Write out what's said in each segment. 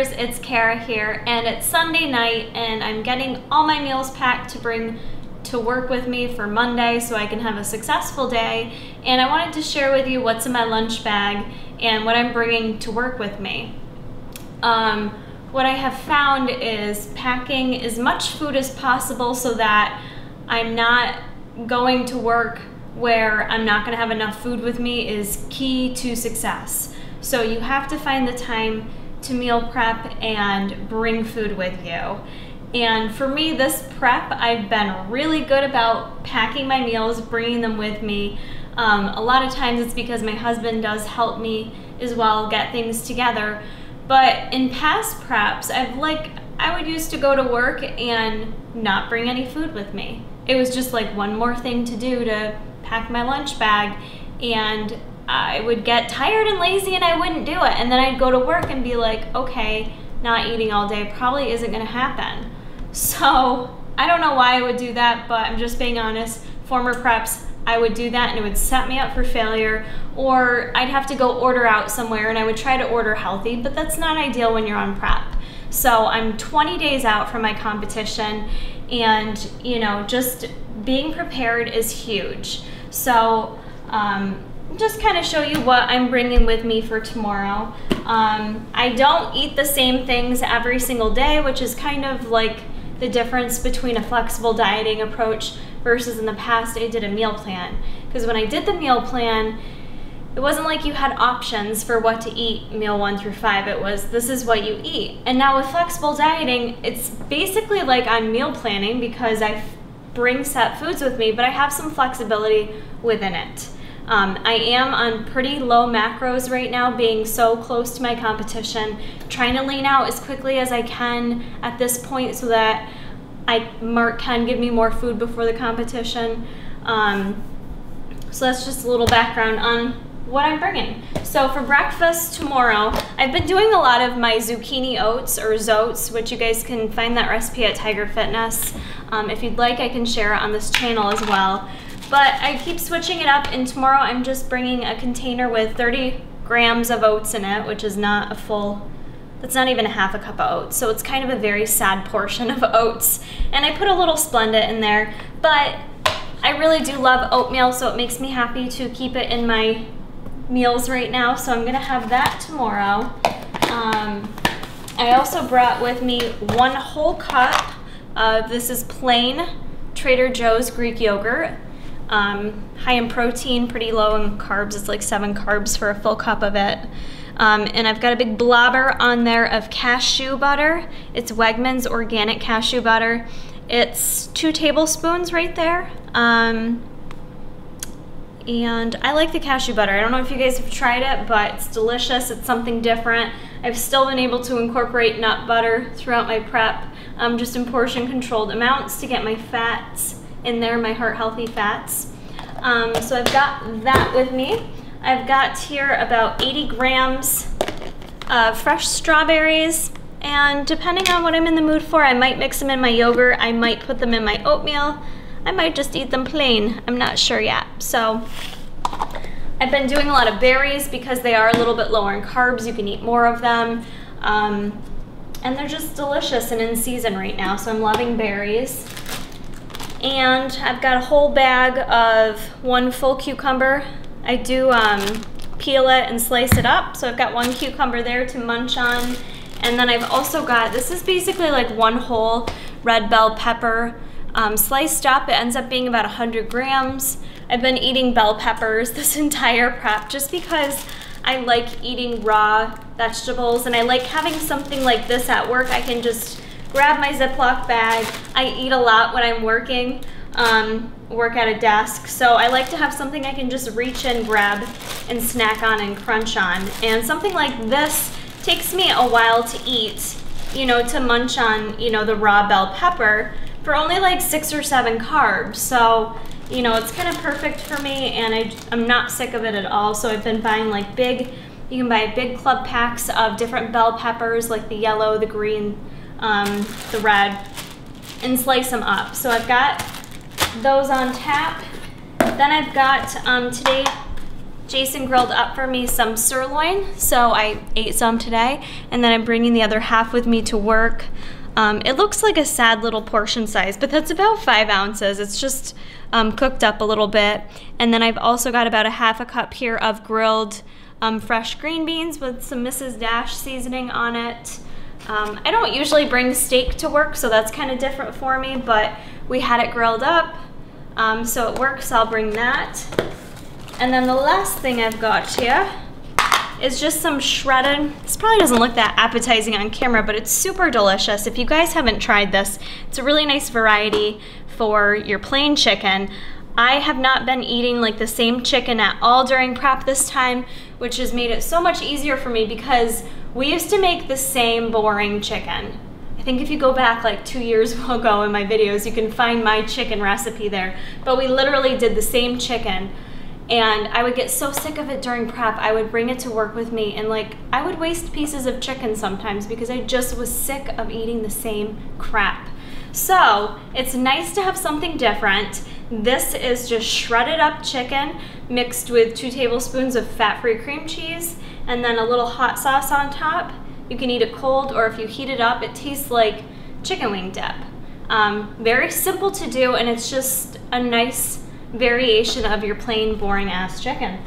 Sisters, it's Kara here, and it's Sunday night and I'm getting all my meals packed to bring to work with me for Monday so I can have a successful day. And I wanted to share with you what's in my lunch bag and what I'm bringing to work with me. What I have found is packing as much food as possible so that I'm not going to work where I'm not going to have enough food with me is key to success. So you have to find the time to meal prep and bring food with you. And for me, this prep, I've been really good about packing my meals, bringing them with me. A lot of times it's because my husband does help me as well get things together. But in past preps, I would used to go to work and not bring any food with me. It was just like one more thing to do to pack my lunch bag, and I would get tired and lazy and I wouldn't do it. And then I'd go to work and be like, okay, not eating all day probably isn't gonna happen. So I don't know why I would do that, but I'm just being honest. Former preps, I would do that and it would set me up for failure, or I'd have to go order out somewhere and I would try to order healthy, but that's not ideal when you're on prep. So I'm 20 days out from my competition, and you know, just being prepared is huge. So just kind of show you what I'm bringing with me for tomorrow. I don't eat the same things every single day, which is kind of like the difference between a flexible dieting approach versus in the past I did a meal plan. Because when I did the meal plan, it wasn't like you had options for what to eat meal 1 through 5. It was, this is what you eat. And now with flexible dieting, it's basically like I'm meal planning because I bring set foods with me, but I have some flexibility within it. I am on pretty low macros right now, being so close to my competition, trying to lean out as quickly as I can at this point so that Mark can give me more food before the competition. So that's just a little background on what I'm bringing. So for breakfast tomorrow, I've been doing a lot of my zucchini oats, or zoats, which you guys can find that recipe at Tiger Fitness. If you'd like, I can share it on this channel as well. But I keep switching it up, and tomorrow I'm just bringing a container with 30 grams of oats in it, which is not a full, that's not even a half a cup of oats. So it's kind of a very sad portion of oats. And I put a little Splenda in there, but I really do love oatmeal, so it makes me happy to keep it in my meals right now. So I'm gonna have that tomorrow. I also brought with me 1 whole cup of, this is plain Trader Joe's Greek yogurt. High in protein, pretty low in carbs. It's like 7 carbs for a full cup of it. And I've got a big blobber on there of cashew butter. It's Wegmans organic cashew butter. It's 2 tablespoons right there. And I like the cashew butter. I don't know if you guys have tried it, but it's delicious. It's something different. I've still been able to incorporate nut butter throughout my prep, just in portion controlled amounts to get my fats in there, my heart healthy fats. So I've got that with me. I've got here about 80 grams of fresh strawberries, and depending on what I'm in the mood for, I might mix them in my yogurt, I might put them in my oatmeal, I might just eat them plain. I'm not sure yet. So I've been doing a lot of berries because they are a little bit lower in carbs. You can eat more of them. And they're just delicious and in season right now, so I'm loving berries. And I've got a whole bag of 1 full cucumber. I do peel it and slice it up, so I've got 1 cucumber there to munch on. And then I've also got, this is basically like 1 whole red bell pepper sliced up. It ends up being about 100 grams. I've been eating bell peppers this entire prep just because I like eating raw vegetables, and I like having something like this at work. I can just grab my Ziploc bag. I eat a lot when I'm working, work at a desk, so I like to have something I can just reach in, grab, and snack on and crunch on. And something like this takes me a while to eat, you know, to munch on, you know, the raw bell pepper for only like 6 or 7 carbs. So, you know, it's kind of perfect for me, and I'm not sick of it at all. So I've been buying like you can buy big club packs of different bell peppers, like the yellow, the green, the red, and slice them up. So I've got those on tap. Then I've got today Jason grilled up for me some sirloin, so I ate some today, and then I'm bringing the other half with me to work. It looks like a sad little portion size, but that's about 5 ounces. It's just cooked up a little bit. And then I've also got about a half a cup here of grilled fresh green beans with some Mrs. Dash seasoning on it. I don't usually bring steak to work, so that's kind of different for me, but we had it grilled up, so it works. So I'll bring that. And then the last thing I've got here is just some shredded, this probably doesn't look that appetizing on camera, but it's super delicious. If you guys haven't tried this, it's a really nice variety for your plain chicken. I have not been eating like the same chicken at all during prep this time, which has made it so much easier for me because we used to make the same boring chicken. I think if you go back like 2 years ago in my videos, you can find my chicken recipe there, but we literally did the same chicken. And I would get so sick of it during prep, I would bring it to work with me, and like I would waste pieces of chicken sometimes because I just was sick of eating the same crap. So it's nice to have something different. This is just shredded up chicken mixed with 2 tablespoons of fat-free cream cheese and then a little hot sauce on top. You can eat it cold, or if you heat it up, it tastes like chicken wing dip. Very simple to do, and it's just a nice variation of your plain boring ass chicken.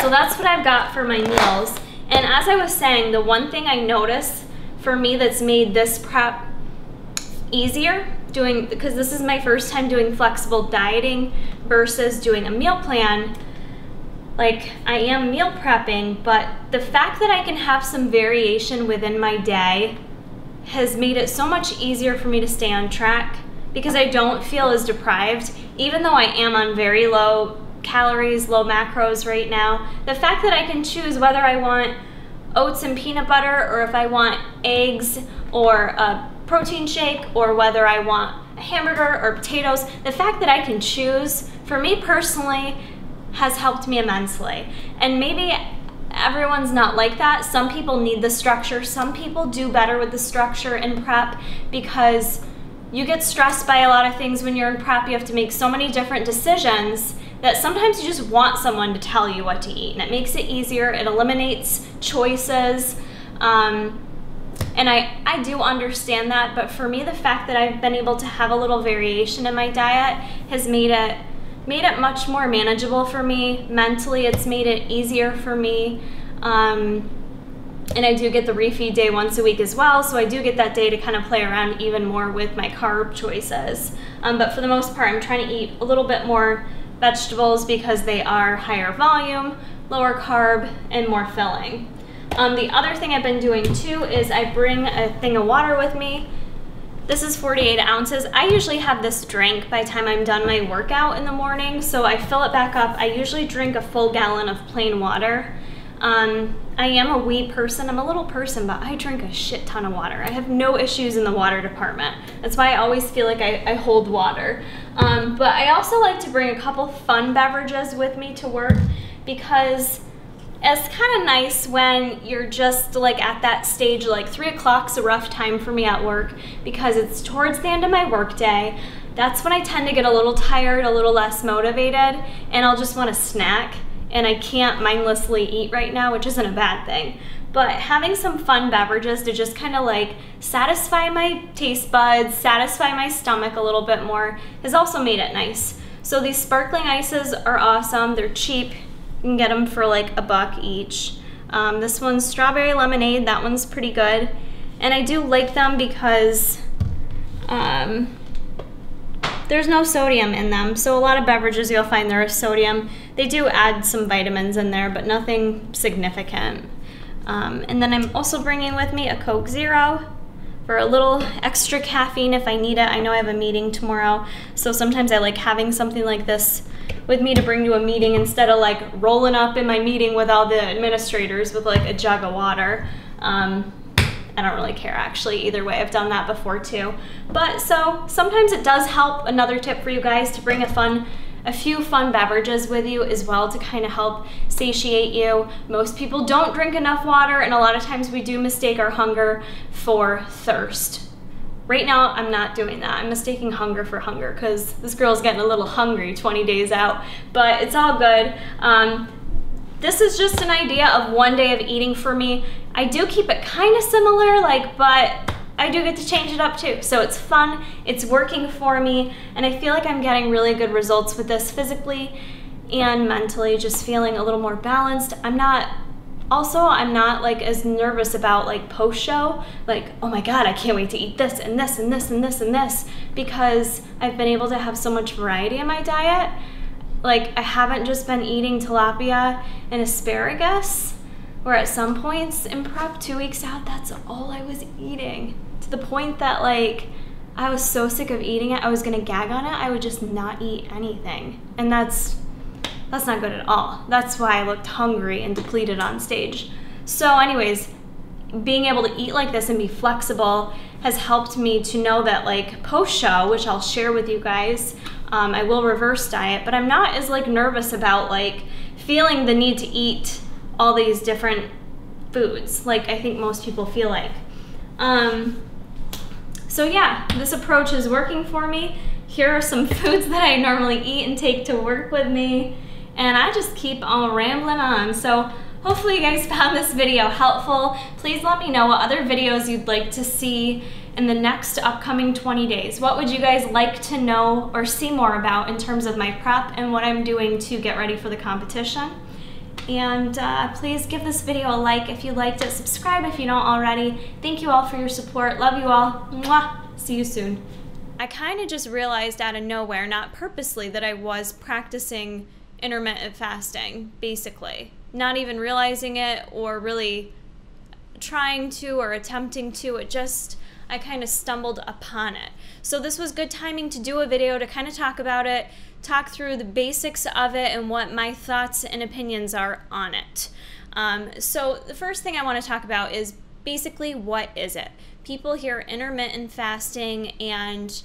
So that's what I've got for my meals. And as I was saying, the one thing I noticed for me that's made this prep easier because this is my first time doing flexible dieting versus doing a meal plan. Like, I am meal prepping, but the fact that I can have some variation within my day has made it so much easier for me to stay on track because I don't feel as deprived. Even though I am on very low calories, low macros right now, the fact that I can choose whether I want oats and peanut butter or if I want eggs or a protein shake or whether I want a hamburger or potatoes, the fact that I can choose, for me personally, has helped me immensely. And maybe everyone's not like that. Some people need the structure. Some people do better with the structure in prep because you get stressed by a lot of things when you're in prep. You have to make so many different decisions that sometimes you just want someone to tell you what to eat, and it makes it easier. It eliminates choices. And I do understand that, but for me, the fact that I've been able to have a little variation in my diet has made it much more manageable for me. Mentally, it's made it easier for me. And I do get the refeed day once a week as well, so I do get that day to kind of play around even more with my carb choices. But for the most part, I'm trying to eat a little bit more vegetables because they are higher volume, lower carb, and more filling. The other thing I've been doing too is I bring a thing of water with me. This is 48 ounces. I usually have this drink by the time I'm done my workout in the morning, so I fill it back up. I usually drink a full gallon of plain water. I am a wee person. I'm a little person, but I drink a shit ton of water. I have no issues in the water department. That's why I always feel like I hold water. But I also like to bring a couple fun beverages with me to work because it's kind of nice when you're just like at that stage, like 3 o'clock's a rough time for me at work because it's towards the end of my work day. That's when I tend to get a little tired, a little less motivated, and I'll just want a snack. And I can't mindlessly eat right now, which isn't a bad thing. But having some fun beverages to just kind of like satisfy my taste buds, satisfy my stomach a little bit more has also made it nice. So these sparkling ices are awesome. They're cheap. You can get them for like $1 each. This one's strawberry lemonade. That one's pretty good. And I do like them because there's no sodium in them. So a lot of beverages you'll find there is sodium. They do add some vitamins in there, but nothing significant. And then I'm also bringing with me a Coke Zero for a little extra caffeine if I need it. I know I have a meeting tomorrow, so sometimes I like having something like this with me to bring to a meeting instead of like rolling up in my meeting with all the administrators with like a jug of water. I don't really care actually either way. I've done that before too. But so sometimes it does help. Another tip for you guys to bring a few fun beverages with you as well to kind of help satiate you. Most people don't drink enough water, and a lot of times we do mistake our hunger for thirst. Right now, I'm not doing that. I'm mistaking hunger for hunger because this girl's getting a little hungry 20 days out, but it's all good. this is just an idea of one day of eating for me. I do keep it kind of similar, but I do get to change it up too. So it's fun, it's working for me, and I feel like I'm getting really good results with this physically and mentally, just feeling a little more balanced. I'm not like as nervous about like post-show, like, oh my God, I can't wait to eat this and this and this and this and this, because I've been able to have so much variety in my diet. Like, I haven't just been eating tilapia and asparagus, where at some points in prep 2 weeks out, that's all I was eating, to the point that like I was so sick of eating it, I was gonna gag on it. I would just not eat anything, and that's not good at all. That's why I looked hungry and depleted on stage. So anyways, being able to eat like this and be flexible has helped me to know that like post-show, which I'll share with you guys, I will reverse diet, but I'm not as like nervous about like feeling the need to eat all these different foods like I think most people feel like. So yeah, this approach is working for me. Here are some foods that I normally eat and take to work with me, and I just keep on rambling on. So hopefully you guys found this video helpful. Please let me know what other videos you'd like to see in the next upcoming 20 days. What would you guys like to know or see more about in terms of my prep and what I'm doing to get ready for the competition? And please give this video a like if you liked it. Subscribe if you don't already. Thank you all for your support. Love you all. Mwah. See you soon. I kind of just realized out of nowhere, not purposely, that I was practicing intermittent fasting, basically. Not even realizing it or really trying to or attempting to. I kind of stumbled upon it. So this was good timing to do a video to kind of talk about it, talk through the basics of it and what my thoughts and opinions are on it. So the first thing I want to talk about is basically, what is it? People hear intermittent fasting and